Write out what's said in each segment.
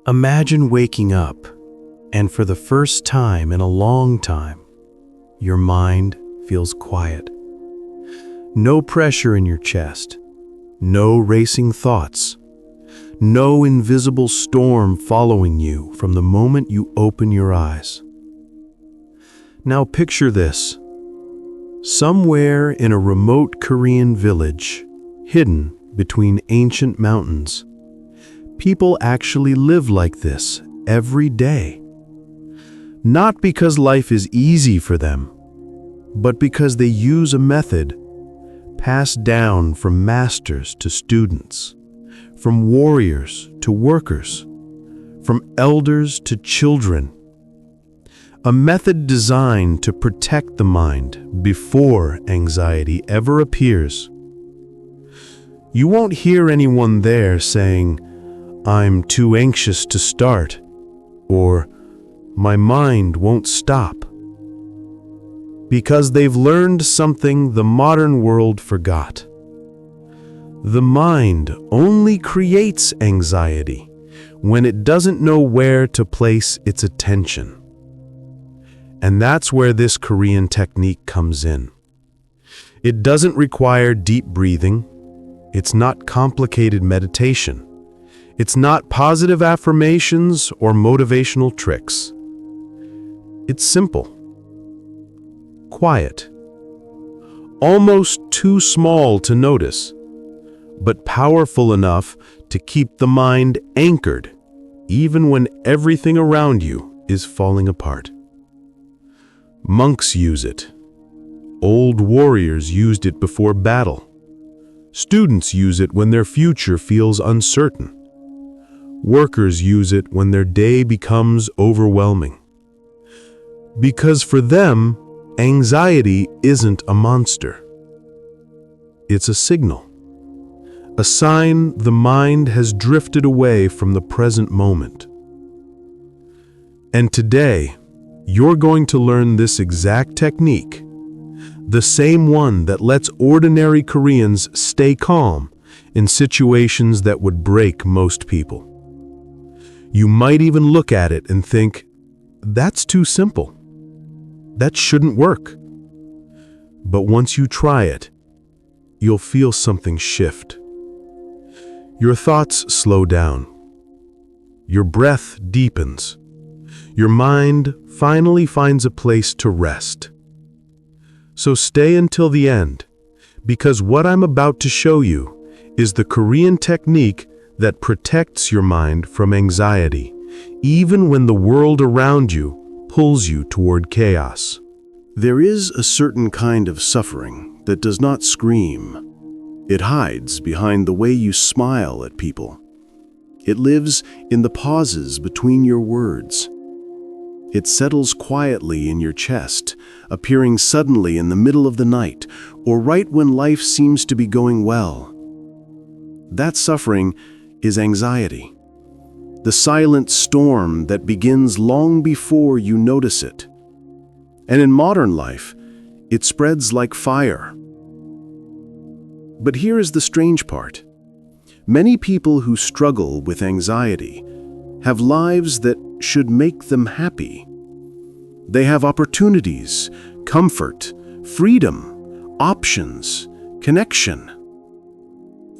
Imagine waking up, and for the first time in a long time, your mind feels quiet. No pressure in your chest, no racing thoughts, no invisible storm following you from the moment you open your eyes. Now picture this. Somewhere in a remote Korean village, hidden between ancient mountains, people actually live like this every day. Not because life is easy for them, but because they use a method passed down from masters to students, from warriors to workers, from elders to children. A method designed to protect the mind before anxiety ever appears. You won't hear anyone there saying, "I'm too anxious to start," or "My mind won't stop." Because they've learned something the modern world forgot. The mind only creates anxiety when it doesn't know where to place its attention. And that's where this Korean technique comes in. It doesn't require deep breathing. It's not complicated meditation. It's not positive affirmations or motivational tricks. It's simple, quiet, almost too small to notice, but powerful enough to keep the mind anchored even when everything around you is falling apart. Monks use it. Old warriors used it before battle. Students use it when their future feels uncertain. Workers use it when their day becomes overwhelming. Because for them, anxiety isn't a monster. It's a signal. A sign the mind has drifted away from the present moment. And today, you're going to learn this exact technique, the same one that lets ordinary Koreans stay calm in situations that would break most people. You might even look at it and think, "That's too simple. That shouldn't work." But once you try it, you'll feel something shift. Your thoughts slow down. Your breath deepens. Your mind finally finds a place to rest. So stay until the end, because what I'm about to show you is the Korean technique that protects your mind from anxiety, even when the world around you pulls you toward chaos. There is a certain kind of suffering that does not scream. It hides behind the way you smile at people. It lives in the pauses between your words. It settles quietly in your chest, appearing suddenly in the middle of the night, or right when life seems to be going well. That suffering is anxiety, the silent storm that begins long before you notice it. And in modern life, it spreads like fire. But here is the strange part. Many people who struggle with anxiety have lives that should make them happy. They have opportunities, comfort, freedom, options, connection.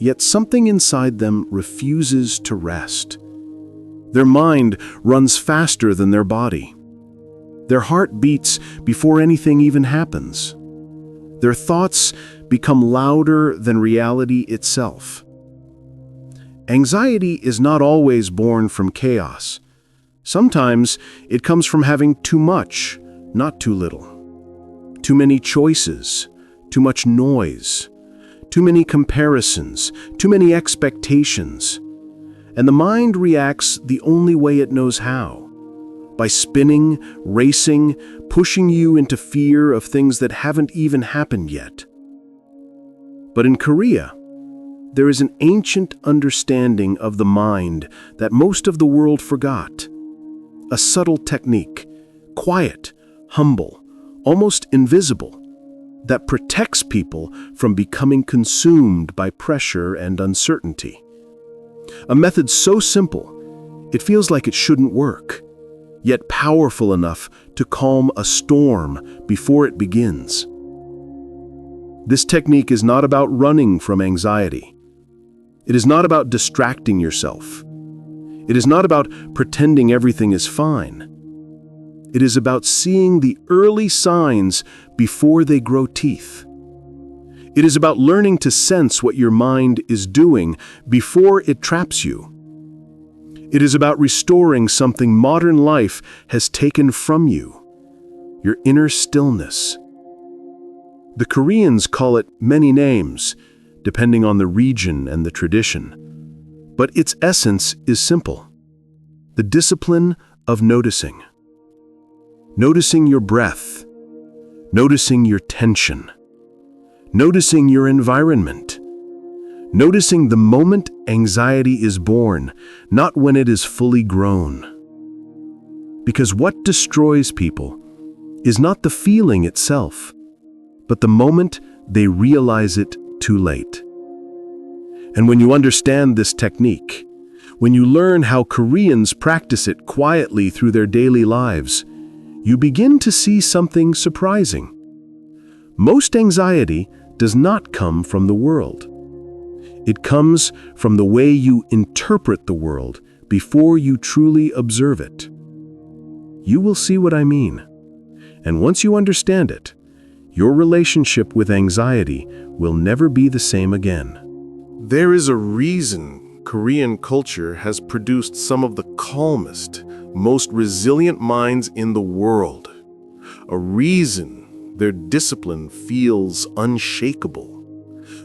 Yet something inside them refuses to rest. Their mind runs faster than their body. Their heart beats before anything even happens. Their thoughts become louder than reality itself. Anxiety is not always born from chaos. Sometimes it comes from having too much, not too little. Too many choices, too much noise, too many comparisons, too many expectations. And the mind reacts the only way it knows how, by spinning, racing, pushing you into fear of things that haven't even happened yet. But in Korea, there is an ancient understanding of the mind that most of the world forgot. A subtle technique, quiet, humble, almost invisible, that protects people from becoming consumed by pressure and uncertainty. A method so simple, It feels like it shouldn't work, yet powerful enough to calm a storm before it begins. This technique is not about running from anxiety. It is not about distracting yourself. It is not about pretending everything is fine. It is about seeing the early signs before they grow teeth. It is about learning to sense what your mind is doing before it traps you. It is about restoring something modern life has taken from you, your inner stillness. The Koreans call it many names, depending on the region and the tradition. But its essence is simple: the discipline of noticing. Noticing your breath, noticing your tension, noticing your environment, noticing the moment anxiety is born, not when it is fully grown. Because what destroys people is not the feeling itself, but the moment they realize it too late. And when you understand this technique, when you learn how Koreans practice it quietly through their daily lives, you begin to see something surprising. Most anxiety does not come from the world. It comes from the way you interpret the world before you truly observe it. You will see what I mean. And once you understand it, your relationship with anxiety will never be the same again. There is a reason Korean culture has produced some of the calmest, most resilient minds in the world. A reason their discipline feels unshakable.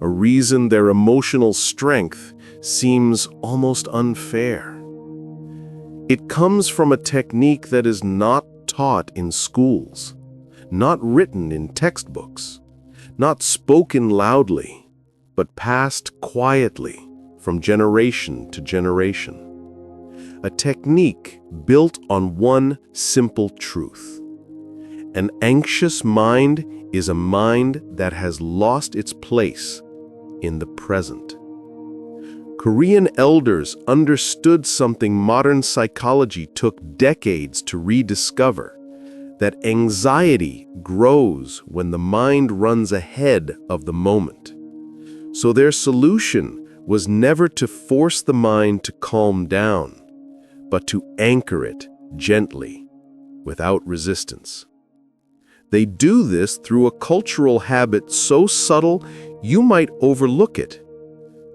A reason their emotional strength seems almost unfair. It comes from a technique that is not taught in schools, not written in textbooks, not spoken loudly, but passed quietly from generation to generation. A technique built on one simple truth: an anxious mind is a mind that has lost its place in the present. Korean elders understood something modern psychology took decades to rediscover: that anxiety grows when the mind runs ahead of the moment. So their solution was never to force the mind to calm down, but to anchor it gently, without resistance. They do this through a cultural habit so subtle you might overlook it: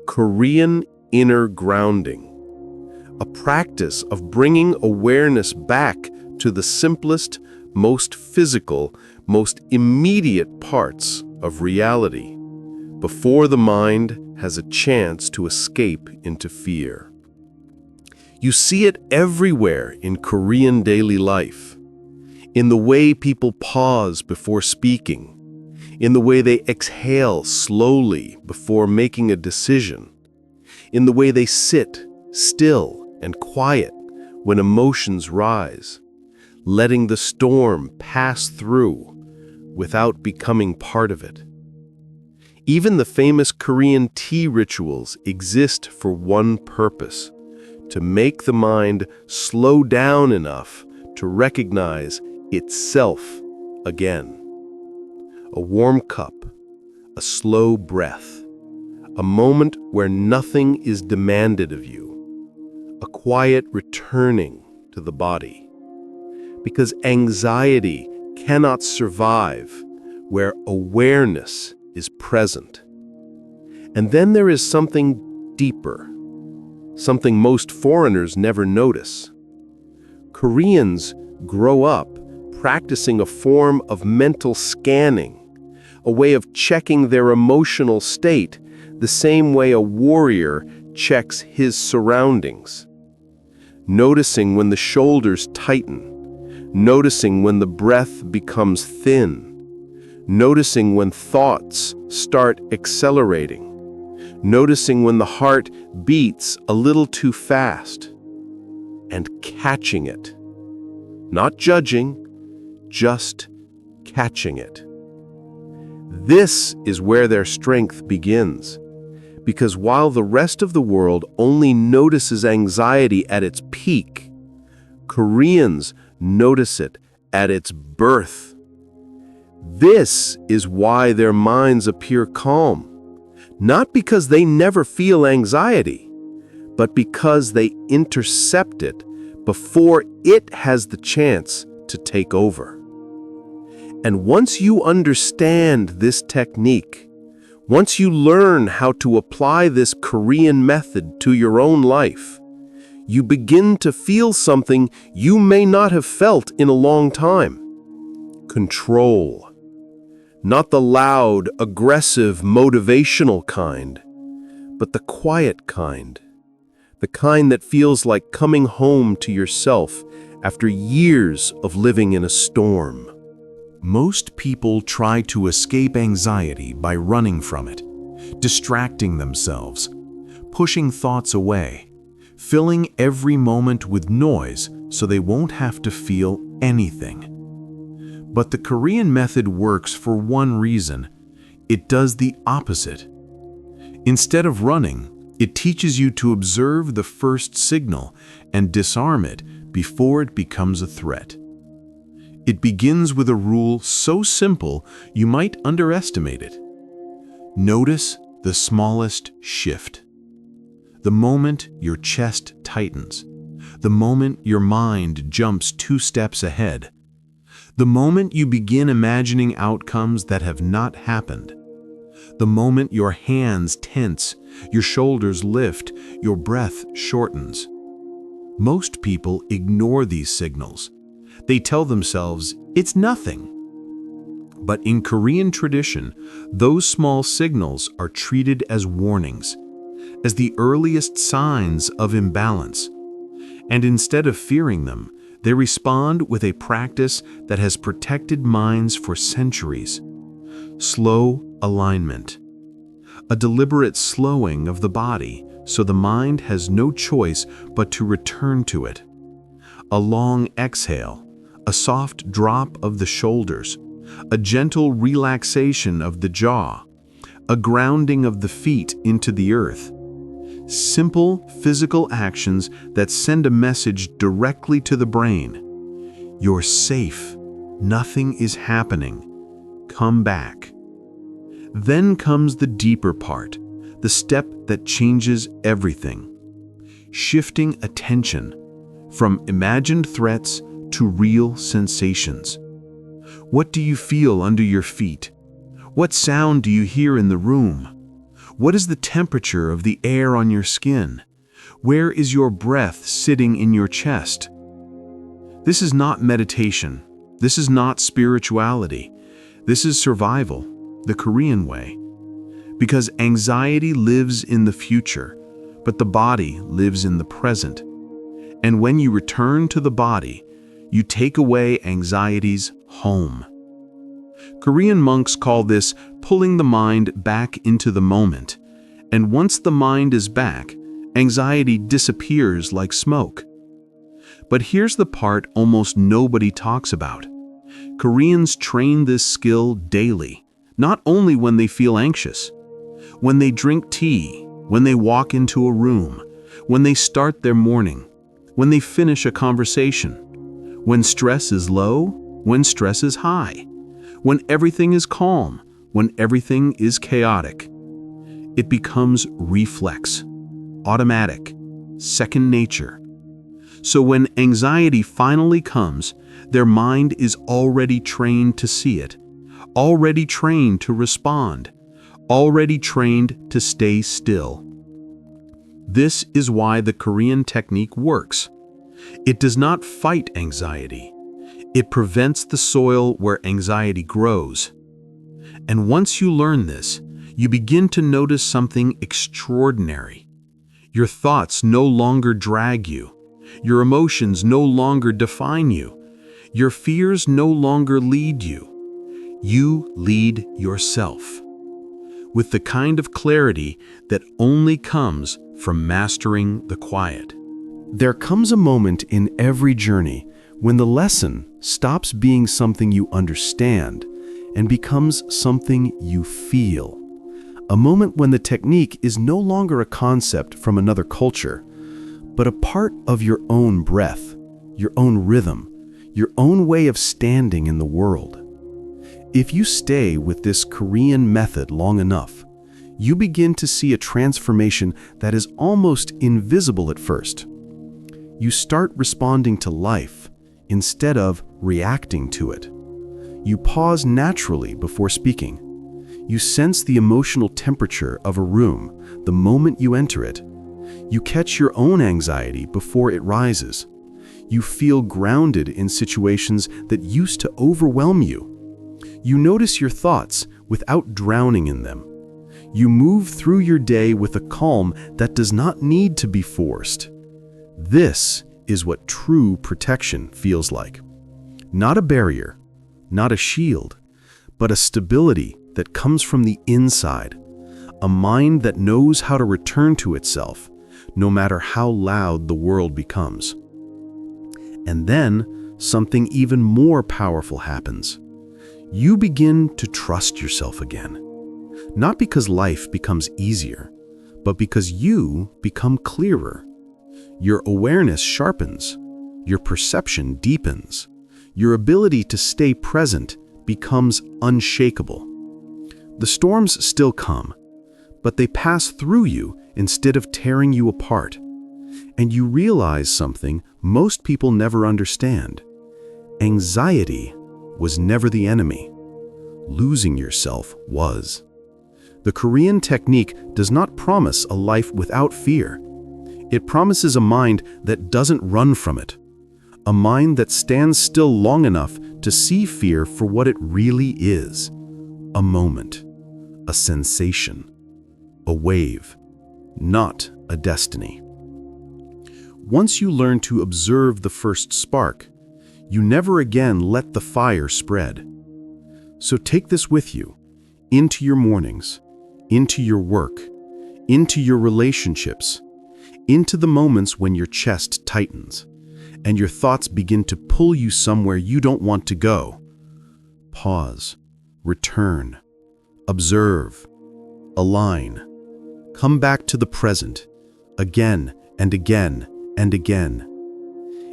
Korean inner grounding. A practice of bringing awareness back to the simplest, most physical, most immediate parts of reality, before the mind has a chance to escape into fear. You see it everywhere in Korean daily life. In the way people pause before speaking, in the way they exhale slowly before making a decision, in the way they sit still and quiet when emotions rise, letting the storm pass through without becoming part of it. Even the famous Korean tea rituals exist for one purpose: to make the mind slow down enough to recognize itself again. A warm cup, a slow breath, a moment where nothing is demanded of you, a quiet returning to the body. Because anxiety cannot survive where awareness is present. And then there is something deeper, something most foreigners never notice. Koreans grow up practicing a form of mental scanning, a way of checking their emotional state the same way a warrior checks his surroundings. Noticing when the shoulders tighten, noticing when the breath becomes thin, noticing when thoughts start accelerating, noticing when the heart beats a little too fast, and catching it. Not judging, just catching it. This is where their strength begins, Because while the rest of the world only notices anxiety at its peak, Koreans notice it at its birth. This is why their minds appear calm, not because they never feel anxiety, but because they intercept it before it has the chance to take over. And once you understand this technique, once you learn how to apply this Korean method to your own life, you begin to feel something you may not have felt in a long time. Control. Not the loud, aggressive, motivational kind, but the quiet kind. The kind that feels like coming home to yourself after years of living in a storm. Most people try to escape anxiety by running from it, distracting themselves, pushing thoughts away, filling every moment with noise so they won't have to feel anything. But the Korean method works for one reason. It does the opposite. Instead of running, it teaches you to observe the first signal and disarm it before it becomes a threat. It begins with a rule so simple you might underestimate it. Notice the smallest shift. The moment your chest tightens, the moment your mind jumps 2 steps ahead, the moment you begin imagining outcomes that have not happened, the moment your hands tense, your shoulders lift, your breath shortens. Most people ignore these signals. They tell themselves, it's nothing. But in Korean tradition, those small signals are treated as warnings, as the earliest signs of imbalance. And instead of fearing them, they respond with a practice that has protected minds for centuries. Slow alignment. A deliberate slowing of the body so the mind has no choice but to return to it. A long exhale, a soft drop of the shoulders, a gentle relaxation of the jaw, a grounding of the feet into the earth. Simple physical actions that send a message directly to the brain. You're safe. Nothing is happening. Come back. Then comes the deeper part, the step that changes everything. Shifting attention from imagined threats to real sensations. What do you feel under your feet? What sound do you hear in the room? What is the temperature of the air on your skin? Where is your breath sitting in your chest? This is not meditation. This is not spirituality. This is survival, the Korean way. Because anxiety lives in the future, but the body lives in the present. And when you return to the body, you take away anxiety's home. Korean monks call this pulling the mind back into the moment. And once the mind is back, anxiety disappears like smoke. But here's the part almost nobody talks about. Koreans train this skill daily, not only when they feel anxious. When they drink tea, when they walk into a room, when they start their morning, when they finish a conversation, when stress is low, when stress is high, when everything is calm, when everything is chaotic. It becomes reflex, automatic, second nature. So when anxiety finally comes, their mind is already trained to see it, already trained to respond, already trained to stay still. This is why the Korean technique works. It does not fight anxiety. It prevents the soil where anxiety grows. And once you learn this, you begin to notice something extraordinary. Your thoughts no longer drag you. Your emotions no longer define you. Your fears no longer lead you. You lead yourself. With the kind of clarity that only comes from mastering the quiet. There comes a moment in every journey when the lesson stops being something you understand and becomes something you feel. A moment when the technique is no longer a concept from another culture, but a part of your own breath, your own rhythm, your own way of standing in the world. If you stay with this Korean method long enough, you begin to see a transformation that is almost invisible at first. You start responding to life instead of reacting to it. You pause naturally before speaking. You sense the emotional temperature of a room the moment you enter it. You catch your own anxiety before it rises. You feel grounded in situations that used to overwhelm you. You notice your thoughts without drowning in them. You move through your day with a calm that does not need to be forced. This is what true protection feels like. Not a barrier, not a shield, but a stability that comes from the inside. A mind that knows how to return to itself, no matter how loud the world becomes. And then something even more powerful happens. You begin to trust yourself again. Not because life becomes easier, but because you become clearer. Your awareness sharpens, your perception deepens, your ability to stay present becomes unshakable. The storms still come, but they pass through you instead of tearing you apart. And you realize something most people never understand. Anxiety was never the enemy. Losing yourself was. The Korean technique does not promise a life without fear. It promises a mind that doesn't run from it. A mind that stands still long enough to see fear for what it really is. A moment, a sensation, a wave, not a destiny. Once you learn to observe the first spark, you never again let the fire spread. So take this with you, into your mornings, into your work, into your relationships, into the moments when your chest tightens, and your thoughts begin to pull you somewhere you don't want to go. Pause, return, observe, align. Come back to the present, again and again and again.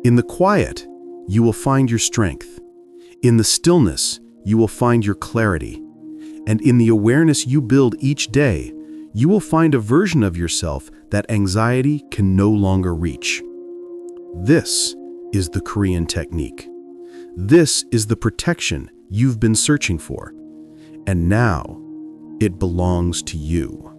In the quiet, you will find your strength. In the stillness, you will find your clarity. And in the awareness you build each day, you will find a version of yourself that anxiety can no longer reach. This is the Korean technique. This is the protection you've been searching for. And now, it belongs to you.